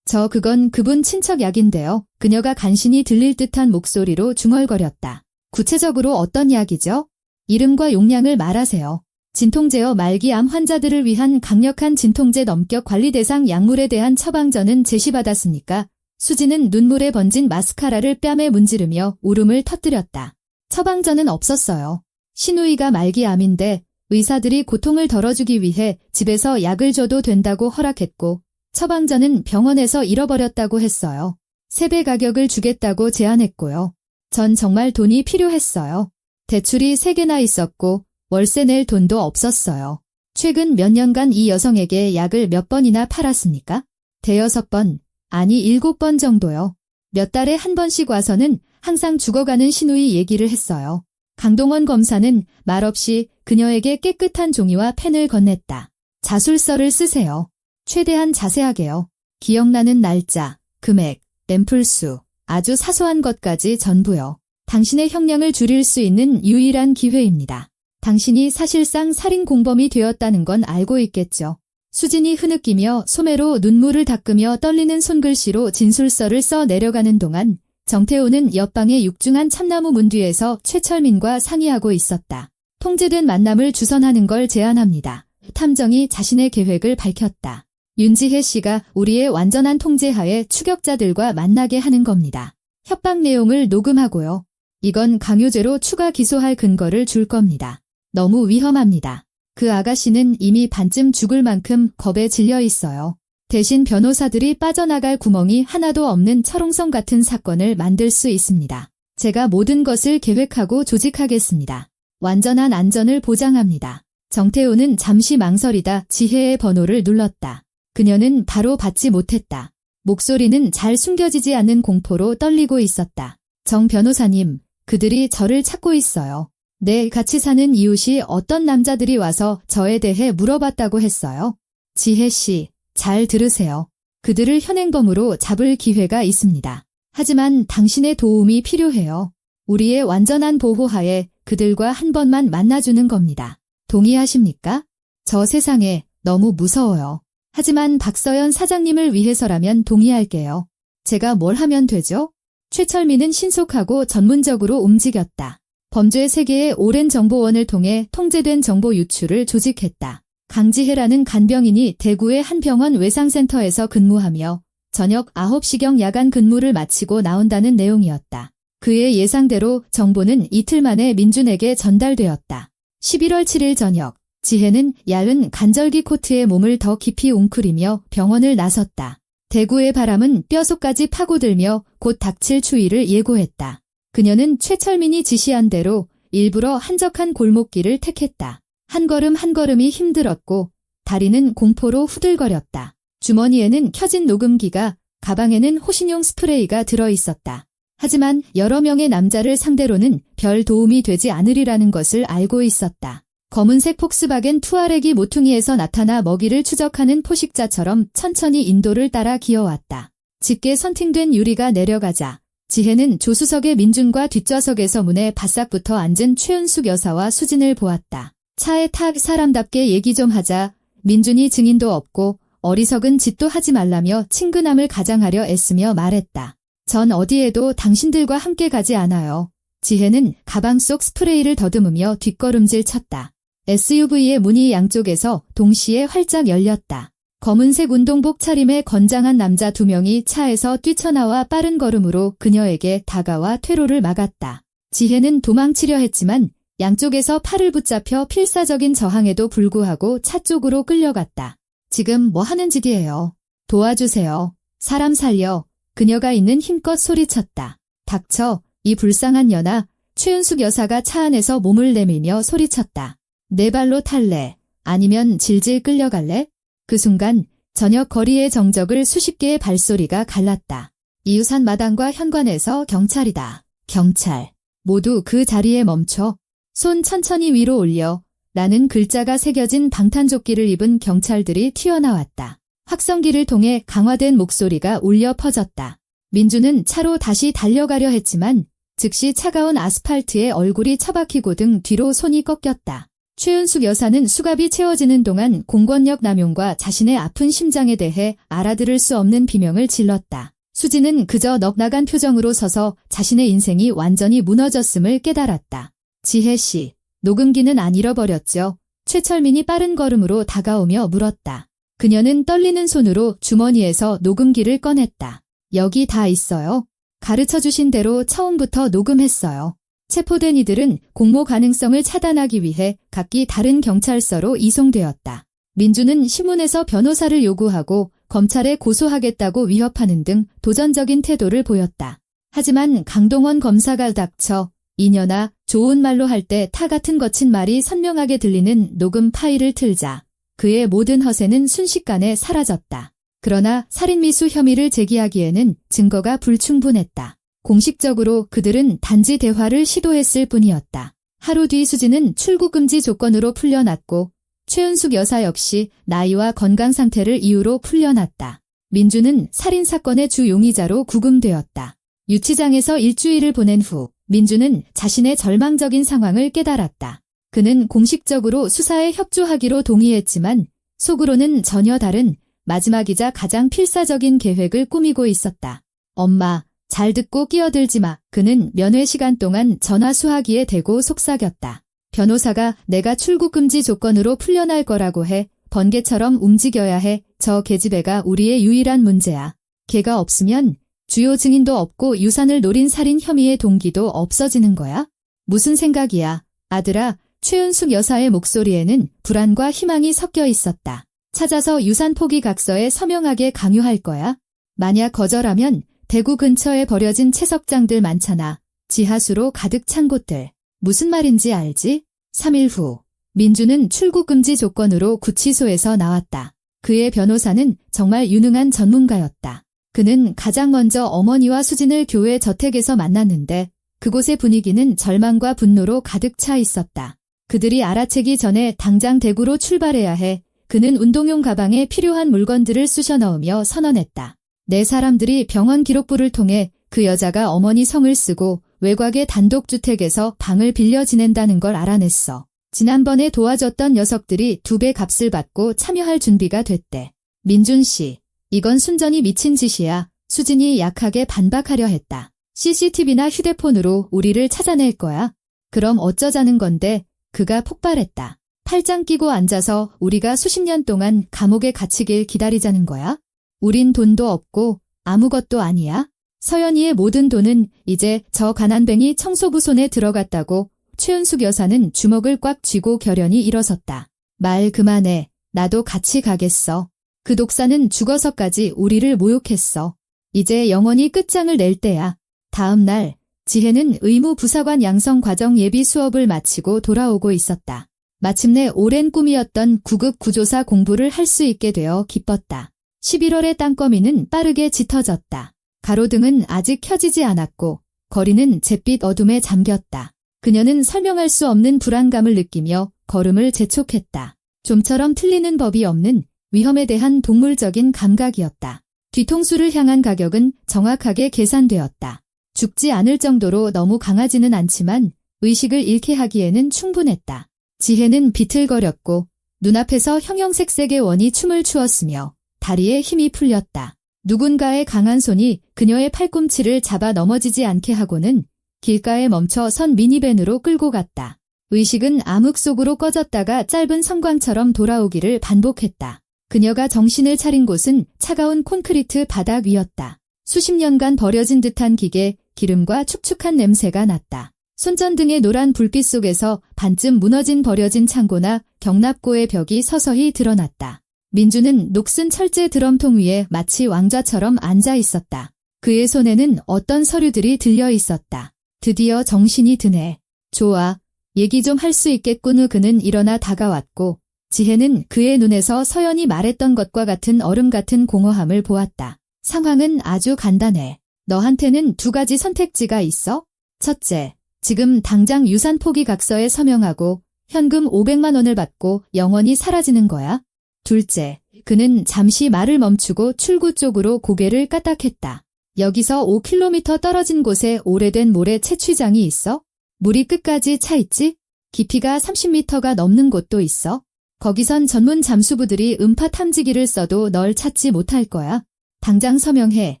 그건 그분 친척 약인데요. 그녀가 간신히 들릴 듯한 목소리로 중얼거렸다. 구체적으로 어떤 약이죠? 이름과 용량을 말하세요. 진통제어 말기 암 환자들을 위한 강력한 진통제 넘격 관리 대상 약물에 대한 처방전은 제시받았습니까? 수지는 눈물에 번진 마스카라를 뺨에 문지르며 울음을 터뜨렸다. 처방전은 없었어요. 신우이가 말기 암인데 의사들이 고통을 덜어주기 위해 집에서 약을 줘도 된다고 허락했고 처방전은 병원에서 잃어버렸다고 했어요. 3배 가격을 주겠다고 제안했고요. 전 정말 돈이 필요했어요. 대출이 3개나 있었고 월세 낼 돈도 없었어요. 최근 몇 년간 이 여성에게 약을 몇 번이나 팔았습니까? 5번, 아니 7번 정도요. 몇 달에 한 번씩 와서는 항상 죽어가는 신우이 얘기를 했어요. 강동원 검사는 말없이 그녀에게 깨끗한 종이와 펜을 건넸다. 자술서를 쓰세요. 최대한 자세하게요. 기억나는 날짜, 금액, 앰플수, 아주 사소한 것까지 전부요. 당신의 형량을 줄일 수 있는 유일한 기회입니다. 당신이 사실상 살인 공범이 되었다는 건 알고 있겠죠. 수진이 흐느끼며 소매로 눈물을 닦으며 떨리는 손글씨로 진술서를 써 내려가는 동안 정태우는 옆방의 육중한 참나무 문 뒤에서 최철민과 상의하고 있었다. 통제된 만남을 주선하는 걸 제안합니다. 탐정이 자신의 계획을 밝혔다. 윤지혜 씨가 우리의 완전한 통제하에 추격자들과 만나게 하는 겁니다. 협박 내용을 녹음하고요. 이건 강요죄로 추가 기소할 근거를 줄 겁니다. 너무 위험합니다. 그 아가씨는 이미 반쯤 죽을 만큼 겁에 질려 있어요. 대신 변호사들이 빠져나갈 구멍이 하나도 없는 철옹성 같은 사건을 만들 수 있습니다. 제가 모든 것을 계획하고 조직하겠습니다. 완전한 안전을 보장합니다. 정태우는 잠시 망설이다 지혜의 번호를 눌렀다. 그녀는 바로 받지 못했다. 목소리는 잘 숨겨지지 않는 공포로 떨리고 있었다. 정 변호사님, 그들이 저를 찾고 있어요. 네, 같이 사는 이웃이 어떤 남자들이 와서 저에 대해 물어봤다고 했어요. 지혜 씨, 잘 들으세요. 그들을 현행범으로 잡을 기회가 있습니다. 하지만 당신의 도움이 필요해요. 우리의 완전한 보호하에 그들과 한 번만 만나주는 겁니다. 동의하십니까? 저 세상에 너무 무서워요. 하지만 박서연 사장님을 위해서라면 동의할게요. 제가 뭘 하면 되죠? 최철민은 신속하고 전문적으로 움직였다. 범죄 세계의 오랜 정보원을 통해 통제된 정보 유출을 조직했다. 강지혜라는 간병인이 대구의 한 병원 외상센터에서 근무하며 저녁 9시경 야간 근무를 마치고 나온다는 내용이었다. 그의 예상대로 정보는 이틀 만에 민준에게 전달되었다. 11월 7일 저녁, 지혜는 야은 간절기 코트에 몸을 더 깊이 웅크리며 병원을 나섰다. 대구의 바람은 뼈속까지 파고들며 곧 닥칠 추위를 예고했다. 그녀는 최철민이 지시한 대로 일부러 한적한 골목길을 택했다. 한 걸음 한 걸음이 힘들었고 다리는 공포로 후들거렸다. 주머니에는 켜진 녹음기가, 가방에는 호신용 스프레이가 들어있었다. 하지만 여러 명의 남자를 상대로는 별 도움이 되지 않으리라는 것을 알고 있었다. 검은색 폭스바겐 투아렉이 모퉁이에서 나타나 먹이를 추적하는 포식자처럼 천천히 인도를 따라 기어왔다. 짙게 선팅된 유리가 내려가자 지혜는 조수석의 민준과 뒷좌석에서 문에 바싹 붙어 앉은 최은숙 여사와 수진을 보았다. 차에 타 사람답게 얘기 좀 하자. 민준이 증인도 없고 어리석은 짓도 하지 말라며 친근함을 가장하려 애쓰며 말했다. 전 어디에도 당신들과 함께 가지 않아요. 지혜는 가방 속 스프레이를 더듬으며 뒷걸음질 쳤다. SUV의 문이 양쪽에서 동시에 활짝 열렸다. 검은색 운동복 차림의 건장한 남자 2명이 차에서 뛰쳐나와 빠른 걸음으로 그녀에게 다가와 퇴로를 막았다. 지혜는 도망치려 했지만 양쪽에서 팔을 붙잡혀 필사적인 저항에도 불구하고 차 쪽으로 끌려갔다. 지금 뭐 하는 짓이에요? 도와주세요. 사람 살려. 그녀가 있는 힘껏 소리쳤다. 닥쳐, 이 불쌍한 년아. 최은숙 여사가 차 안에서 몸을 내밀며 소리쳤다. 내 발로 탈래? 아니면 질질 끌려갈래? 그 순간 저녁 거리의 정적을 수십 개의 발소리가 갈랐다. 이웃한 마당과 현관에서 경찰이다. 경찰. 모두 그 자리에 멈춰. 손 천천히 위로 올려. 라는 글자가 새겨진 방탄조끼를 입은 경찰들이 튀어나왔다. 확성기를 통해 강화된 목소리가 울려 퍼졌다. 민주는 차로 다시 달려가려 했지만 즉시 차가운 아스팔트에 얼굴이 처박히고 등 뒤로 손이 꺾였다. 최은숙 여사는 수갑이 채워지는 동안 공권력 남용과 자신의 아픈 심장에 대해 알아들을 수 없는 비명을 질렀다. 수진은 그저 넋나간 표정으로 서서 자신의 인생이 완전히 무너졌음을 깨달았다. 지혜 씨, 녹음기는 안 잃어버렸죠? 최철민이 빠른 걸음으로 다가오며 물었다. 그녀는 떨리는 손으로 주머니에서 녹음기를 꺼냈다. 여기 다 있어요. 가르쳐주신 대로 처음부터 녹음했어요. 체포된 이들은 공모 가능성을 차단하기 위해 각기 다른 경찰서로 이송되었다. 민주는 신문에서 변호사를 요구하고 검찰에 고소하겠다고 위협하는 등 도전적인 태도를 보였다. 하지만 강동원 검사가 닥쳐 이년아 좋은 말로 할 때 타 같은 거친 말이 선명하게 들리는 녹음 파일을 틀자 그의 모든 허세는 순식간에 사라졌다. 그러나 살인미수 혐의를 제기하기에는 증거가 불충분했다. 공식적으로 그들은 단지 대화를 시도했을 뿐이었다. 하루 뒤 수진은 출국금지 조건으로 풀려났고 최은숙 여사 역시 나이와 건강 상태를 이유로 풀려났다. 민주는 살인사건의 주 용의자로 구금되었다. 유치장에서 일주일을 보낸 후 민주는 자신의 절망적인 상황을 깨달았다. 그는 공식적으로 수사에 협조하기로 동의했지만 속으로는 전혀 다른 마지막이자 가장 필사적인 계획을 꾸미고 있었다. 엄마, 잘 듣고 끼어들지 마. 그는 면회 시간 동안 전화 수화기에 대고 속삭였다. 변호사가 내가 출국 금지 조건으로 풀려날 거라고 해. 번개처럼 움직여야 해. 저 계집애가 우리의 유일한 문제야. 걔가 없으면 주요 증인도 없고 유산을 노린 살인 혐의의 동기도 없어지는 거야? 무슨 생각이야? 아들아, 최은숙 여사의 목소리에는 불안과 희망이 섞여 있었다. 찾아서 유산 포기 각서에 서명하게 강요할 거야? 만약 거절하면 대구 근처에 버려진 채석장들 많잖아. 지하수로 가득 찬 곳들. 무슨 말인지 알지? 3일 후, 민주는 출국 금지 조건으로 구치소에서 나왔다. 그의 변호사는 정말 유능한 전문가였다. 그는 가장 먼저 어머니와 수진을 교회 저택에서 만났는데 그곳의 분위기는 절망과 분노로 가득 차 있었다. 그들이 알아채기 전에 당장 대구로 출발해야 해. 그는 운동용 가방에 필요한 물건들을 쑤셔 넣으며 선언했다. 내 사람들이 병원 기록부를 통해 그 여자가 어머니 성을 쓰고 외곽의 단독주택에서 방을 빌려 지낸다는 걸 알아냈어. 지난번에 도와줬던 녀석들이 2배 값을 받고 참여할 준비가 됐대. 민준 씨, 이건 순전히 미친 짓이야. 수진이 약하게 반박하려 했다. CCTV나 휴대폰으로 우리를 찾아낼 거야. 그럼 어쩌자는 건데? 그가 폭발했다. 팔짱 끼고 앉아서 우리가 수십 년 동안 감옥에 갇히길 기다리자는 거야? 우린 돈도 없고 아무것도 아니야. 서연이의 모든 돈은 이제 저 가난뱅이 청소부 손에 들어갔다고. 최은숙 여사는 주먹을 꽉 쥐고 결연히 일어섰다. 말 그만해. 나도 같이 가겠어. 그 독사는 죽어서까지 우리를 모욕했어. 이제 영원히 끝장을 낼 때야. 다음 날 지혜는 의무 부사관 양성 과정 예비 수업을 마치고 돌아오고 있었다. 마침내 오랜 꿈이었던 구급 구조사 공부를 할 수 있게 되어 기뻤다. 11월의 땅거미는 빠르게 짙어졌다. 가로등은 아직 켜지지 않았고 거리는 잿빛 어둠에 잠겼다. 그녀는 설명할 수 없는 불안감을 느끼며 걸음을 재촉했다. 좀처럼 틀리는 법이 없는 위험에 대한 동물적인 감각이었다. 뒤통수를 향한 가격은 정확하게 계산되었다. 죽지 않을 정도로 너무 강하지는 않지만 의식을 잃게 하기에는 충분했다. 지혜는 비틀거렸고 눈앞에서 형형색색의 원이 춤을 추었으며 다리에 힘이 풀렸다. 누군가의 강한 손이 그녀의 팔꿈치를 잡아 넘어지지 않게 하고는 길가에 멈춰 선 미니밴으로 끌고 갔다. 의식은 암흑 속으로 꺼졌다가 짧은 성광처럼 돌아오기를 반복했다. 그녀가 정신을 차린 곳은 차가운 콘크리트 바닥 위였다. 수십 년간 버려진 듯한 기계, 기름과 축축한 냄새가 났다. 손전등의 노란 불빛 속에서 반쯤 무너진 버려진 창고나 경납고의 벽이 서서히 드러났다. 민주는 녹슨 철제 드럼통 위에 마치 왕좌처럼 앉아 있었다. 그의 손에는 어떤 서류들이 들려 있었다. 드디어 정신이 드네. 좋아. 얘기 좀 할 수 있겠군. 그는 일어나 다가왔고 지혜는 그의 눈에서 서연이 말했던 것과 같은 얼음 같은 공허함을 보았다. 상황은 아주 간단해. 너한테는 2가지 선택지가 있어. 첫째, 지금 당장 유산 포기 각서에 서명하고 현금 500만 원을 받고 영원히 사라지는 거야. 둘째, 그는 잠시 말을 멈추고 출구 쪽으로 고개를 까딱했다. 여기서 5km 떨어진 곳에 오래된 모래 채취장이 있어? 물이 끝까지 차 있지? 깊이가 30m가 넘는 곳도 있어? 거기선 전문 잠수부들이 음파 탐지기를 써도 널 찾지 못할 거야. 당장 서명해.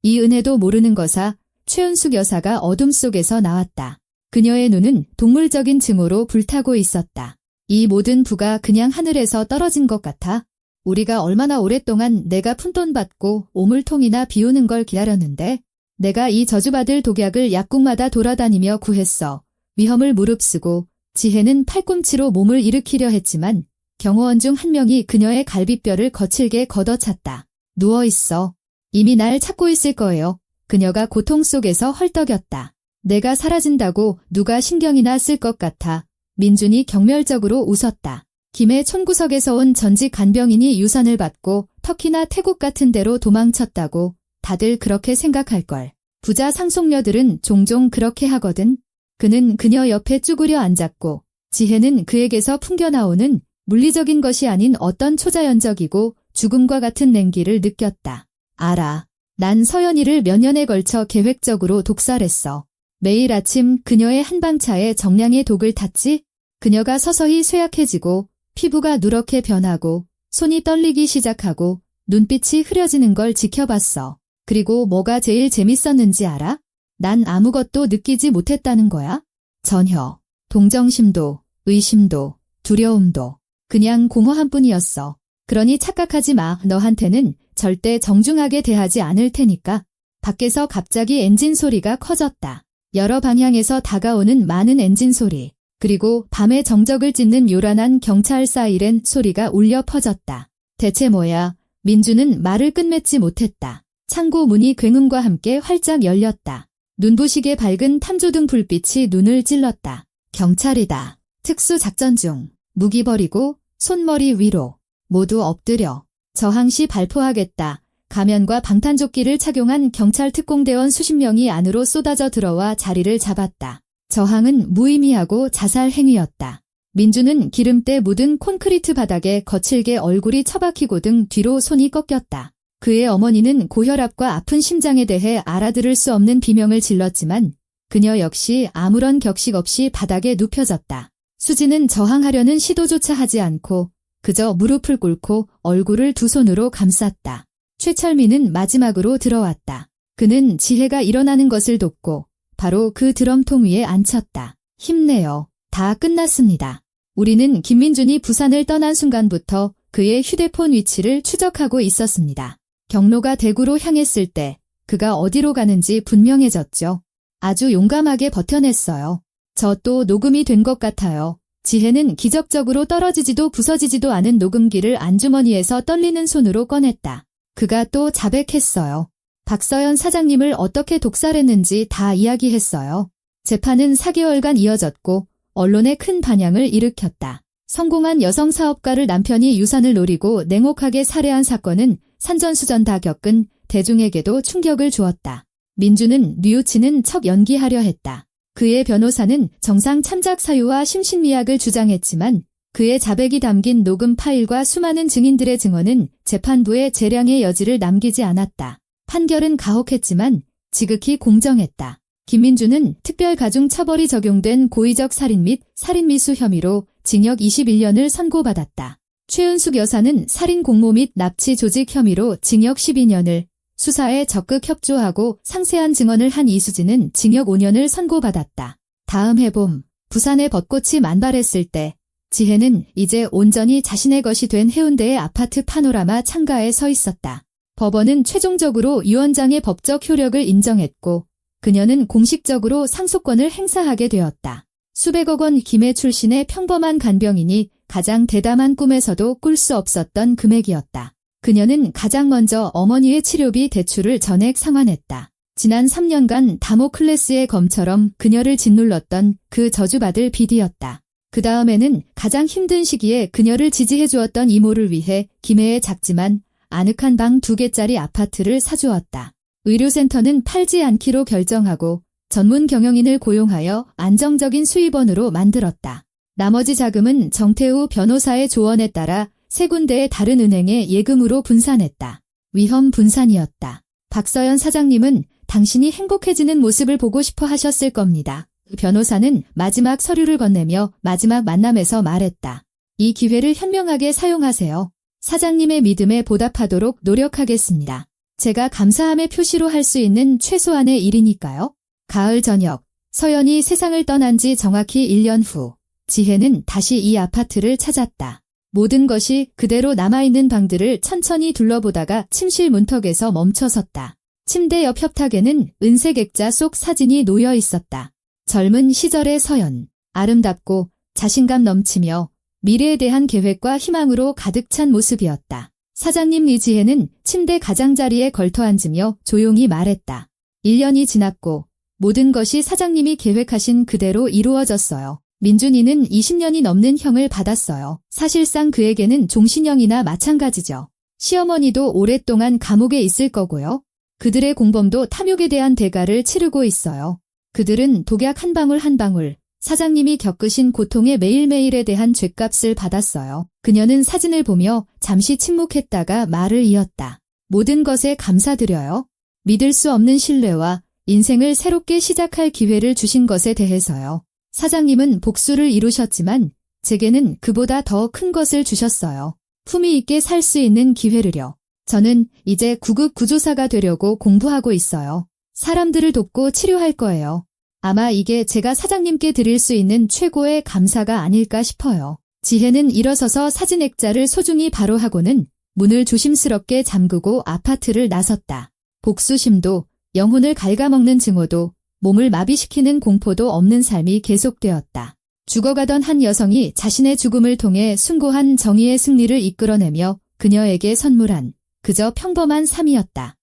이 은혜도 모르는 거사. 최은숙 여사가 어둠 속에서 나왔다. 그녀의 눈은 동물적인 증오로 불타고 있었다. 이 모든 부가 그냥 하늘에서 떨어진 것 같아. 우리가 얼마나 오랫동안 내가 푼돈 받고 오물통이나 비우는 걸 기다렸는데 내가 이 저주받을 독약을 약국마다 돌아다니며 구했어. 위험을 무릅쓰고 지혜는 팔꿈치로 몸을 일으키려 했지만 경호원 중 한 명이 그녀의 갈비뼈를 거칠게 걷어찼다. 누워있어. 이미 날 찾고 있을 거예요. 그녀가 고통 속에서 헐떡였다. 내가 사라진다고 누가 신경이나 쓸 것 같아. 민준이 경멸적으로 웃었다. 김해 촌구석에서 온 전직 간병인이 유산을 받고 터키나 태국 같은 데로 도망쳤다고. 다들 그렇게 생각할걸. 부자 상속녀들은 종종 그렇게 하거든. 그는 그녀 옆에 쭈그려 앉았고 지혜는 그에게서 풍겨나오는 물리적인 것이 아닌 어떤 초자연적이고 죽음과 같은 냉기를 느꼈다. 알아. 난 서연이를 몇 년에 걸쳐 계획적으로 독살했어. 매일 아침 그녀의 한방차에 정량의 독을 탔지? 그녀가 서서히 쇠약해지고 피부가 누렇게 변하고 손이 떨리기 시작하고 눈빛이 흐려지는 걸 지켜봤어. 그리고 뭐가 제일 재밌었는지 알아? 난 아무것도 느끼지 못했다는 거야. 전혀. 동정심도, 의심도, 두려움도. 그냥 공허한 뿐이었어. 그러니 착각하지 마. 너한테는 절대 정중하게 대하지 않을 테니까. 밖에서 갑자기 엔진 소리가 커졌다. 여러 방향에서 다가오는 많은 엔진 소리. 그리고 밤의 정적을 찢는 요란한 경찰 사이렌 소리가 울려 퍼졌다. 대체 뭐야? 민주는 말을 끝맺지 못했다. 창고 문이 굉음과 함께 활짝 열렸다. 눈부시게 밝은 탐조등 불빛이 눈을 찔렀다. 경찰이다. 특수작전 중. 무기 버리고 손머리 위로. 모두 엎드려. 저항 시 발포하겠다. 가면과 방탄조끼를 착용한 경찰 특공대원 수십 명이 안으로 쏟아져 들어와 자리를 잡았다. 저항은 무의미하고 자살 행위였다. 민주는 기름때 묻은 콘크리트 바닥에 거칠게 얼굴이 처박히고등 뒤로 손이 꺾였다. 그의 어머니는 고혈압과 아픈 심장에 대해 알아들을 수 없는 비명을 질렀지만 그녀 역시 아무런 격식 없이 바닥에 눕혀졌다. 수지는 저항하려는 시도조차 하지 않고 그저 무릎을 꿇고 얼굴을 두 손으로 감쌌다. 최철민은 마지막으로 들어왔다. 그는 지혜가 일어나는 것을 돕고 바로 그 드럼통 위에 앉혔다. 힘내요. 다 끝났습니다. 우리는 김민준이 부산을 떠난 순간부터 그의 휴대폰 위치를 추적하고 있었습니다. 경로가 대구로 향했을 때 그가 어디로 가는지 분명해졌죠. 아주 용감하게 버텨냈어요. 저 또 녹음이 된 것 같아요. 지혜는 기적적으로 떨어지지도 부서지지도 않은 녹음기를 안주머니에서 떨리는 손으로 꺼냈다. 그가 또 자백했어요. 박서연 사장님을 어떻게 독살했는지 다 이야기했어요. 재판은 4개월간 이어졌고 언론에 큰 반향을 일으켰다. 성공한 여성 사업가를 남편이 유산을 노리고 냉혹하게 살해한 사건은 산전수전 다 겪은 대중에게도 충격을 주었다. 민주는 뉘우치는 척 연기하려 했다. 그의 변호사는 정상 참작 사유와 심신미약을 주장했지만 그의 자백이 담긴 녹음 파일과 수많은 증인들의 증언은 재판부에 재량의 여지를 남기지 않았다. 판결은 가혹했지만 지극히 공정했다. 김민주는 특별가중처벌이 적용된 고의적 살인 및 살인미수 혐의로 징역 21년을 선고받았다. 최은숙 여사는 살인 공모 및 납치 조직 혐의로 징역 12년을, 수사에 적극 협조하고 상세한 증언을 한 이수진은 징역 5년을 선고받았다. 다음 해봄, 부산의 벚꽃이 만발했을 때 지혜는 이제 온전히 자신의 것이 된 해운대의 아파트 파노라마 창가에 서 있었다. 법원은 최종적으로 유언장의 법적 효력을 인정했고 그녀는 공식적으로 상속권을 행사하게 되었다. 수백억 원 김해 출신의 평범한 간병인이 가장 대담한 꿈에서도 꿀 수 없었던 금액이었다. 그녀는 가장 먼저 어머니의 치료비 대출을 전액 상환했다. 지난 3년간 다모클레스의 검처럼 그녀를 짓눌렀던 그 저주받을 빚이었다. 그 다음에는 가장 힘든 시기에 그녀를 지지해 주었던 이모를 위해 김해의 작지만 아늑한 방 2개짜리 아파트를 사주었다. 의료센터는 팔지 않기로 결정하고 전문 경영인을 고용하여 안정적인 수입원으로 만들었다. 나머지 자금은 정태우 변호사의 조언에 따라 3군데의 다른 은행에 예금으로 분산했다. 위험 분산이었다. 박서연 사장님은 당신이 행복해지는 모습을 보고 싶어 하셨을 겁니다. 변호사는 마지막 서류를 건네며 마지막 만남에서 말했다. 이 기회를 현명하게 사용하세요. 사장님의 믿음에 보답하도록 노력하겠습니다. 제가 감사함의 표시로 할 수 있는 최소한의 일이니까요. 가을 저녁, 서연이 세상을 떠난 지 정확히 1년 후, 지혜는 다시 이 아파트를 찾았다. 모든 것이 그대로 남아있는 방들을 천천히 둘러보다가 침실 문턱에서 멈춰섰다. 침대 옆 협탁에는 은색 액자 속 사진이 놓여 있었다. 젊은 시절의 서연, 아름답고 자신감 넘치며 미래에 대한 계획과 희망으로 가득 찬 모습이었다. 사장님 이지혜는 침대 가장자리에 걸터앉으며 조용히 말했다. 1년이 지났고 모든 것이 사장님이 계획하신 그대로 이루어졌어요. 민준이는 20년이 넘는 형을 받았어요. 사실상 그에게는 종신형이나 마찬가지죠. 시어머니도 오랫동안 감옥에 있을 거고요. 그들의 공범도 탐욕에 대한 대가를 치르고 있어요. 그들은 독약 한 방울 한 방울, 사장님이 겪으신 고통의 매일매일에 대한 죗값을 받았어요. 그녀는 사진을 보며 잠시 침묵했다가 말을 이었다. 모든 것에 감사드려요. 믿을 수 없는 신뢰와 인생을 새롭게 시작할 기회를 주신 것에 대해서요. 사장님은 복수를 이루셨지만 제게는 그보다 더 큰 것을 주셨어요. 품위 있게 살 수 있는 기회를요. 저는 이제 구급 구조사가 되려고 공부하고 있어요. 사람들을 돕고 치료할 거예요. 아마 이게 제가 사장님께 드릴 수 있는 최고의 감사가 아닐까 싶어요. 지혜는 일어서서 사진 액자를 소중히 바로 하고는 문을 조심스럽게 잠그고 아파트를 나섰다. 복수심도, 영혼을 갉아먹는 증오도, 몸을 마비시키는 공포도 없는 삶이 계속되었다. 죽어가던 한 여성이 자신의 죽음을 통해 숭고한 정의의 승리를 이끌어내며 그녀에게 선물한 그저 평범한 삶이었다.